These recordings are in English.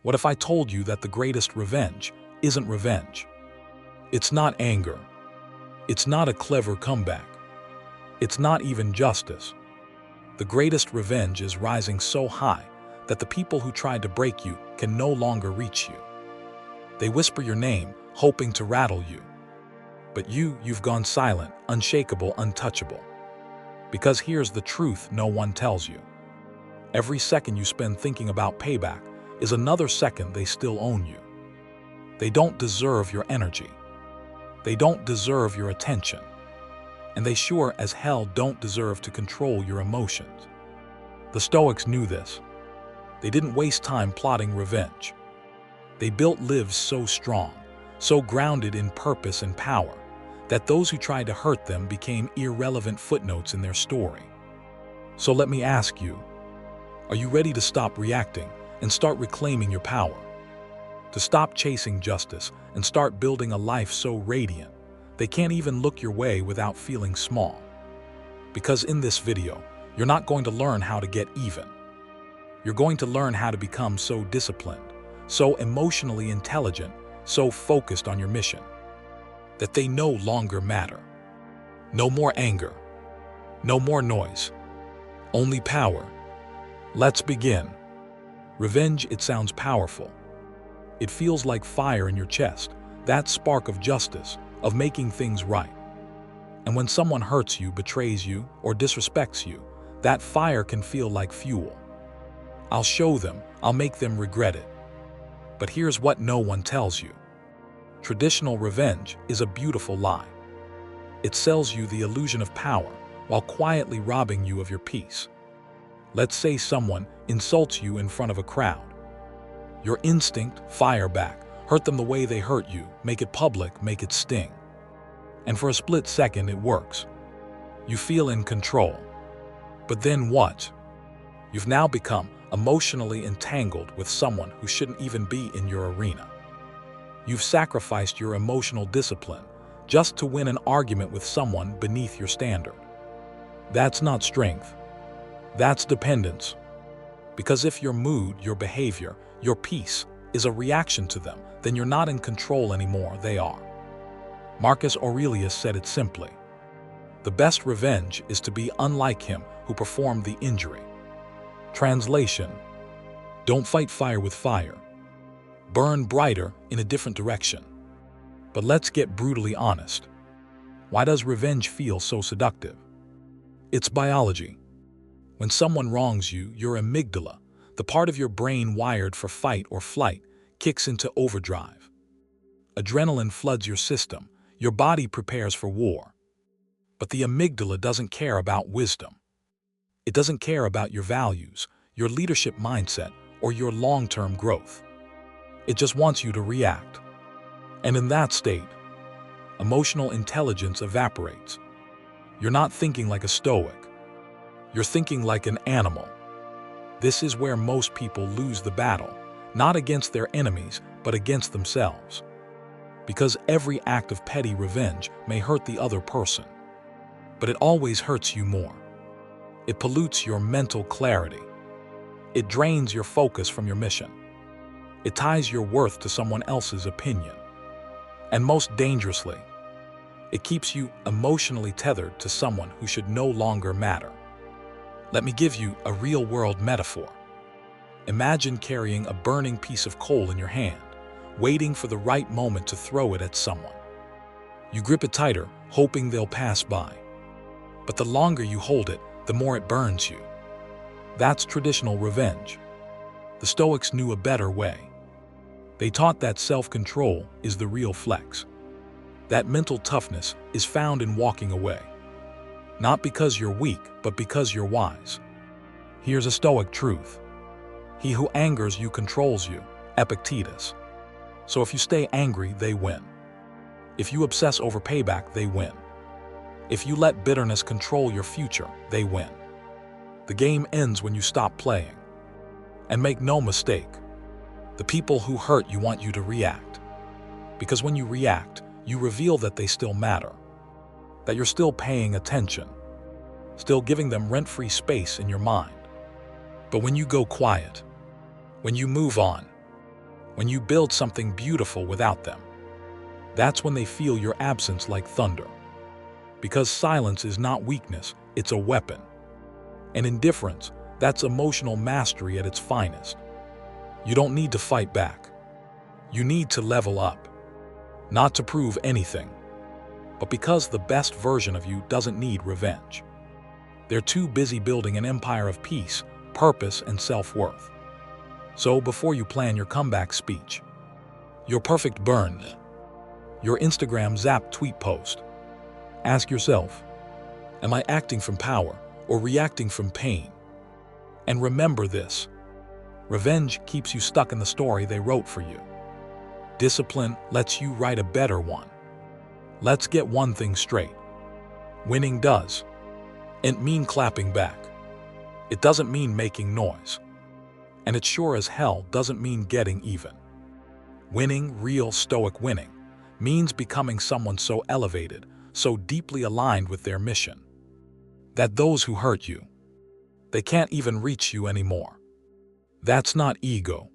What if I told you that the greatest revenge isn't revenge? It's not anger. It's not a clever comeback. It's not even justice. The greatest revenge is rising so high that the people who tried to break you can no longer reach you. They whisper your name, hoping to rattle you. But you've gone silent, unshakable, untouchable. Because here's the truth no one tells you. Every second you spend thinking about payback is another second they still own you. They don't deserve your energy. They don't deserve your attention. And they sure as hell don't deserve to control your emotions. The Stoics knew this. They didn't waste time plotting revenge. They built lives so strong, so grounded in purpose and power, that those who tried to hurt them became irrelevant footnotes in their story. So let me ask you, are you ready to stop reacting and start reclaiming your power? To stop chasing justice and start building a life so radiant, they can't even look your way without feeling small. Because in this video, you're not going to learn how to get even. You're going to learn how to become so disciplined, so emotionally intelligent, so focused on your mission, that they no longer matter. No more anger. No more noise. Only power. Let's begin. Revenge, it sounds powerful. It feels like fire in your chest, that spark of justice, of making things right. And when someone hurts you, betrays you, or disrespects you, that fire can feel like fuel. I'll show them, I'll make them regret it. But here's what no one tells you. Traditional revenge is a beautiful lie. It sells you the illusion of power while quietly robbing you of your peace. Let's say someone insults you in front of a crowd. Your instinct, fire back, hurt them the way they hurt you, make it public, make it sting. And for a split second it works. You feel in control. But then what? You've now become emotionally entangled with someone who shouldn't even be in your arena. You've sacrificed your emotional discipline just to win an argument with someone beneath your standard. That's not strength. That's dependence. Because if your mood, your behavior, your peace is a reaction to them, then you're not in control anymore, they are. Marcus Aurelius said it simply. The best revenge is to be unlike him who performed the injury. Translation: don't fight fire with fire. Burn brighter in a different direction. But let's get brutally honest. Why does revenge feel so seductive? It's biology. When someone wrongs you, your amygdala, the part of your brain wired for fight or flight, kicks into overdrive. Adrenaline floods your system. Your body prepares for war. But the amygdala doesn't care about wisdom. It doesn't care about your values, your leadership mindset, or your long-term growth. It just wants you to react. And in that state, emotional intelligence evaporates. You're not thinking like a Stoic. You're thinking like an animal. This is where most people lose the battle, not against their enemies, but against themselves. Because every act of petty revenge may hurt the other person, but it always hurts you more. It pollutes your mental clarity. It drains your focus from your mission. It ties your worth to someone else's opinion. And most dangerously, it keeps you emotionally tethered to someone who should no longer matter. Let me give you a real-world metaphor. Imagine carrying a burning piece of coal in your hand, waiting for the right moment to throw it at someone. You grip it tighter, hoping they'll pass by. But the longer you hold it, the more it burns you. That's traditional revenge. The Stoics knew a better way. They taught that self-control is the real flex. That mental toughness is found in walking away. Not because you're weak, but because you're wise. Here's a Stoic truth. He who angers you controls you, Epictetus. So if you stay angry, they win. If you obsess over payback, they win. If you let bitterness control your future, they win. The game ends when you stop playing. And make no mistake, the people who hurt you want you to react. Because when you react, you reveal that they still matter. That you're still paying attention. Still giving them rent-free space in your mind. But when you go quiet, when you move on, when you build something beautiful without them. That's when they feel your absence like thunder. Because silence is not weakness, it's a weapon. And indifference, that's emotional mastery at its finest. You don't need to fight back. You need to level up. Not to prove anything, but because the best version of you doesn't need revenge. They're too busy building an empire of peace, purpose, and self-worth. So before you plan your comeback speech, your perfect burn, your Instagram Zap tweet post, ask yourself, am I acting from power or reacting from pain? And remember this, revenge keeps you stuck in the story they wrote for you. Discipline lets you write a better one. Let's get one thing straight. Winning doesn't mean clapping back. It doesn't mean making noise. And it sure as hell doesn't mean getting even. Winning, real Stoic winning, means becoming someone so elevated, so deeply aligned with their mission, that those who hurt you, they can't even reach you anymore. That's not ego.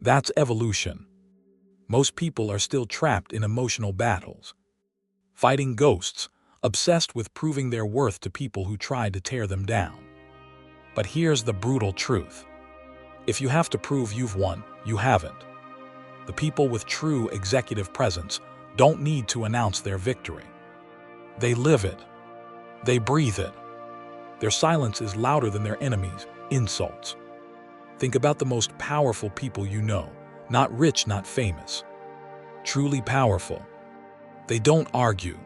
That's evolution. Most people are still trapped in emotional battles, fighting ghosts, obsessed with proving their worth to people who tried to tear them down. But here's the brutal truth. If you have to prove you've won, you haven't. The people with true executive presence don't need to announce their victory. They live it. They breathe it. Their silence is louder than their enemies' insults. Think about the most powerful people you know, not rich, not famous. Truly powerful. They don't argue.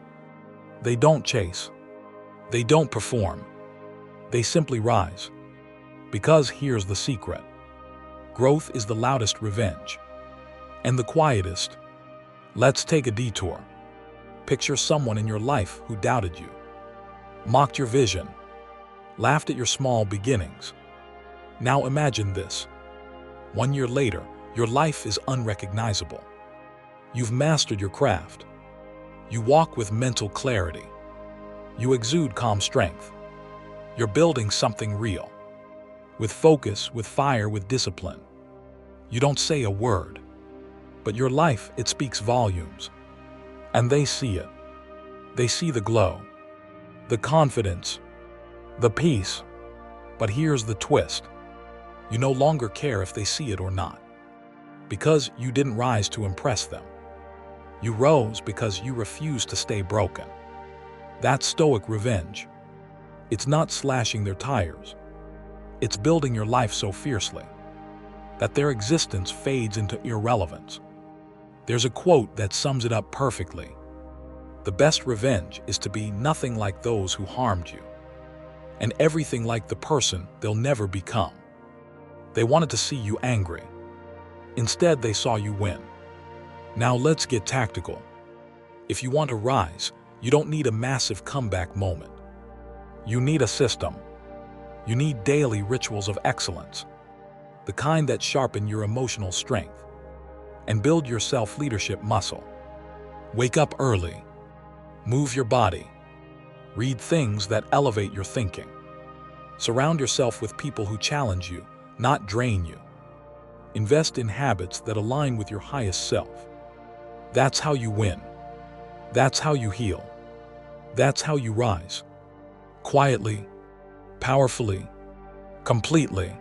They don't chase. They don't perform. They simply rise. Because here's the secret. Growth is the loudest revenge. And the quietest. Let's take a detour. Picture someone in your life who doubted you, mocked your vision, laughed at your small beginnings. Now imagine this. 1 year later, your life is unrecognizable. You've mastered your craft. You walk with mental clarity. You exude calm strength. You're building something real. With focus, with fire, with discipline. You don't say a word, but your life, it speaks volumes. And they see it. They see the glow, the confidence, the peace. But here's the twist. You no longer care if they see it or not. Because you didn't rise to impress them. You rose because you refused to stay broken. That's Stoic revenge. It's not slashing their tires. It's building your life so fiercely that their existence fades into irrelevance. There's a quote that sums it up perfectly. The best revenge is to be nothing like those who harmed you, and everything like the person they'll never become. They wanted to see you angry. Instead, they saw you win. Now let's get tactical. If you want to rise, you don't need a massive comeback moment. You need a system. You need daily rituals of excellence, the kind that sharpen your emotional strength and build your self-leadership muscle. Wake up early. Move your body. Read things that elevate your thinking. Surround yourself with people who challenge you, not drain you. Invest in habits that align with your highest self. That's how you win. That's how you heal. That's how you rise. Quietly, powerfully, completely.